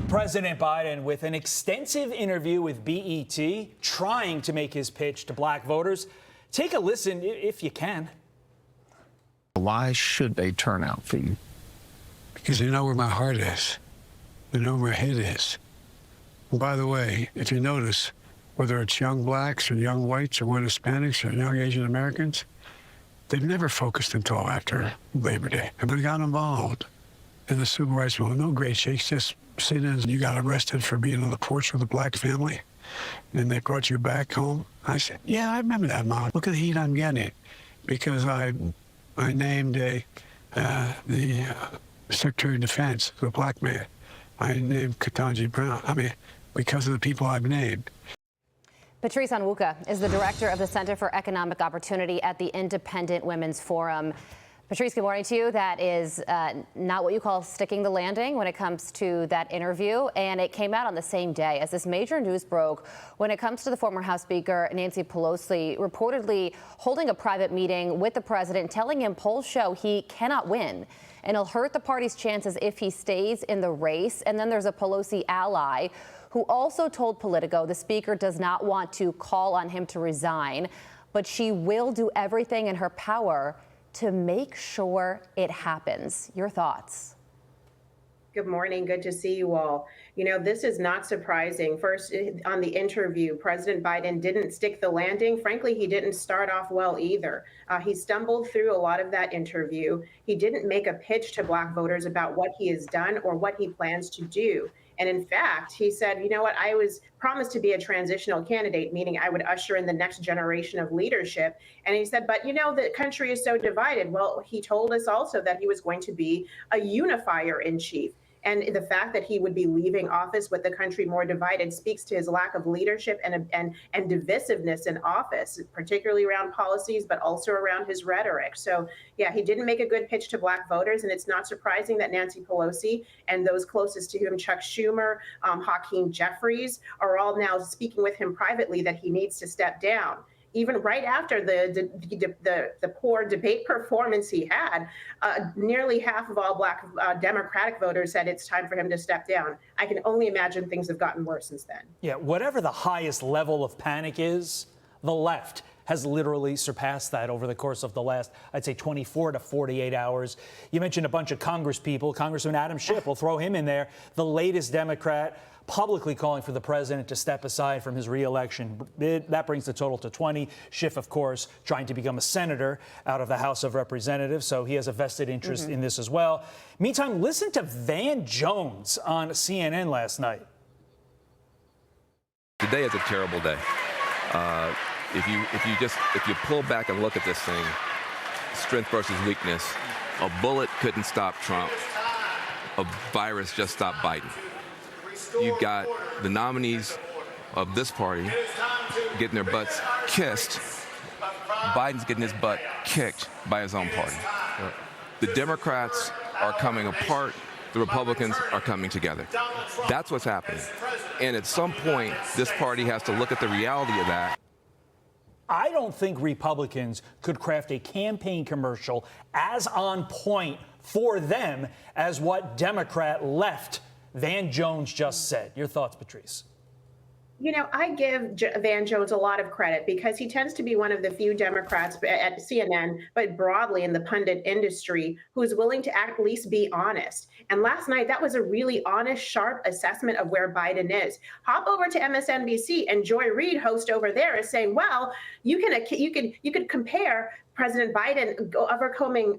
President Biden with an extensive interview with BET, trying to make his pitch to black voters. Take a listen if you can. Why should they turn out for you? Because they know where my heart is. They know where my head is. And by the way, if you notice, whether it's young blacks or young whites or young Hispanics or young Asian Americans, they've never focused until after Labor Day. Everybody got involved in the civil rights movement. No great shakes, just sit in. You got arrested for being on the porch with a black family, and they brought you back home. I said, yeah, I remember that, Mom. Look at the heat I'm getting because I named the Secretary of Defense, a black man. I named Ketanji Brown. I mean, because of the people I've named. Patrice Onwuka is the director of the Center for Economic Opportunity at the Independent Women's Forum. Patrice, good morning to you. That is not what you call sticking the landing when it comes to that interview. And it came out on the same day as this major news broke when it comes to the former House Speaker Nancy Pelosi reportedly holding a private meeting with the president, telling him polls show he cannot win and it'll hurt the party's chances if he stays in the race. And then there's a Pelosi ally who also told Politico the speaker does not want to call on him to resign, but she will do everything in her power to make sure it happens. Your thoughts? Good morning. Good to see you all. You know, this is not surprising. First, on the interview, President Biden didn't stick the landing. Frankly, he didn't start off well either. He stumbled through a lot of that interview. He didn't make a pitch to black voters about what he has done or what he plans to do. And in fact, he said, you know what, I was promised to be a transitional candidate, meaning I would usher in the next generation of leadership. And he said, but you know, the country is so divided. Well, he told us also that he was going to be a unifier in chief. And the fact that he would be leaving office with the country more divided speaks to his lack of leadership and divisiveness in office, particularly around policies, but also around his rhetoric. So, yeah, he didn't make a good pitch to black voters. And it's not surprising that Nancy Pelosi and those closest to him, Chuck Schumer, Hakeem Jeffries, are all now speaking with him privately that he needs to step down. Even right after the poor debate performance he had, nearly half of all black Democratic voters said it's time for him to step down. I can only imagine things have gotten worse since then. Yeah, whatever the highest level of panic is, the left has literally surpassed that over the course of the last, I'd say, 24 to 48 hours. You mentioned a bunch of Congress people. Congressman Adam Schiff, we'll throw him in there, the latest Democrat publicly calling for the president to step aside from his reelection bid. That brings the total to 20. Schiff, of course, trying to become a senator out of the House of Representatives, so he has a vested interest in this as well. Meantime, listen to Van Jones on CNN last night. Today is a terrible day. If you pull back and look at this thing, strength versus weakness, a bullet couldn't stop Trump. A virus just stopped Biden. You've got the nominees of this party getting their butts kissed. Biden's getting his butt kicked by his own party. The Democrats are coming apart. The Republicans are coming together. That's what's happening. And at some point, this party has to look at the reality of that. I don't think Republicans could craft a campaign commercial as on point for them as what Democrat left Van Jones just said. Your thoughts, Patrice? You know, I give Van Jones a lot of credit because he tends to be one of the few Democrats at CNN, but broadly in the pundit industry, who is willing to at least be honest. And last night, that was a really honest, sharp assessment of where Biden is. Hop over to MSNBC, and Joy Reid, host over there, is saying, well, you could compare President Biden overcoming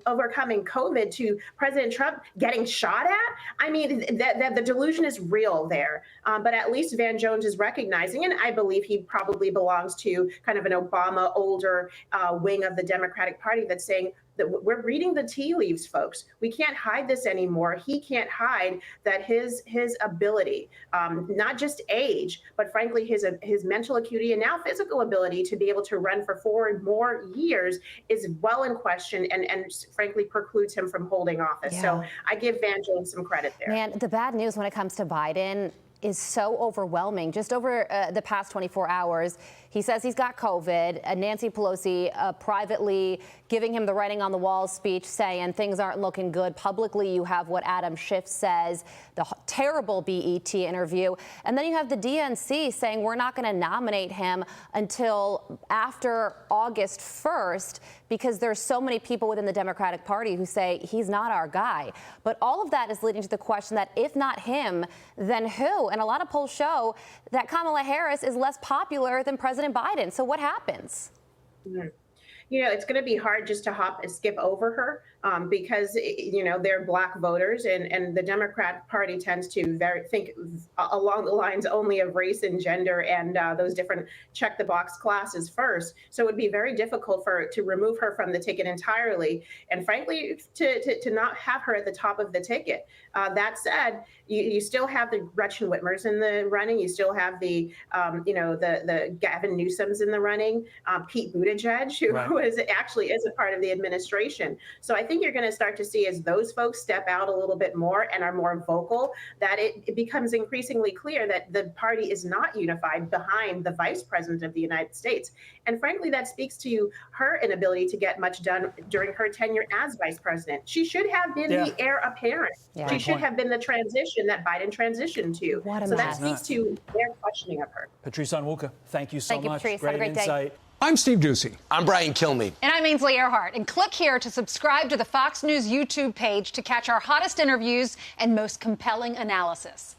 COVID to President Trump getting shot at. I mean, the delusion is real there. But at least Van Jones is recognizing, and I believe he probably belongs to kind of an Obama older wing of the Democratic Party that's saying that we're reading the tea leaves, folks. We can't hide this anymore. He can't hide that his ability, not just age, but frankly, his mental acuity and now physical ability to be able to run for 4 more years is well in question and frankly precludes him from holding office. Yeah. So I give Van Jones some credit there. Man, the bad news when it comes to Biden is so overwhelming. Just over the past 24 hours, he says he's got COVID. Nancy Pelosi privately giving him the writing on the wall speech saying things aren't looking good. Publicly, you have what Adam Schiff says, the terrible BET interview. And then you have the DNC saying we're not going to nominate him until after August 1st because there's so many people within the Democratic Party who say he's not our guy. But all of that is leading to the question that if not him, then who? And a lot of polls show that Kamala Harris is less popular than President Biden. So what happens? Mm-hmm. You know, it's going to be hard just to hop and skip over her because, you know, they're Black voters and the Democrat Party tends to think along the lines only of race and gender and those different check the box classes first. So it would be very difficult to remove her from the ticket entirely. And frankly, to not have her at the top of the ticket. That said, you still have the Gretchen Whitmers in the running. You still have the, the Gavin Newsoms in the running, Pete Buttigieg, who actually is a part of the administration. So I think you're going to start to see as those folks step out a little bit more and are more vocal, that it becomes increasingly clear that the party is not unified behind the vice president of the United States. And frankly, that speaks to her inability to get much done during her tenure as vice president. She should have been the heir apparent. Yeah. She should have been the transition that Biden transitioned to. So that speaks to their questioning of her. Patrice Onwuka, thank you so much. Patrice. Great Have a great insight. day. I'm Steve Ducey. I'm Brian Kilmeade. And I'm Ainsley Earhart. And click here to subscribe to the Fox News YouTube page to catch our hottest interviews and most compelling analysis.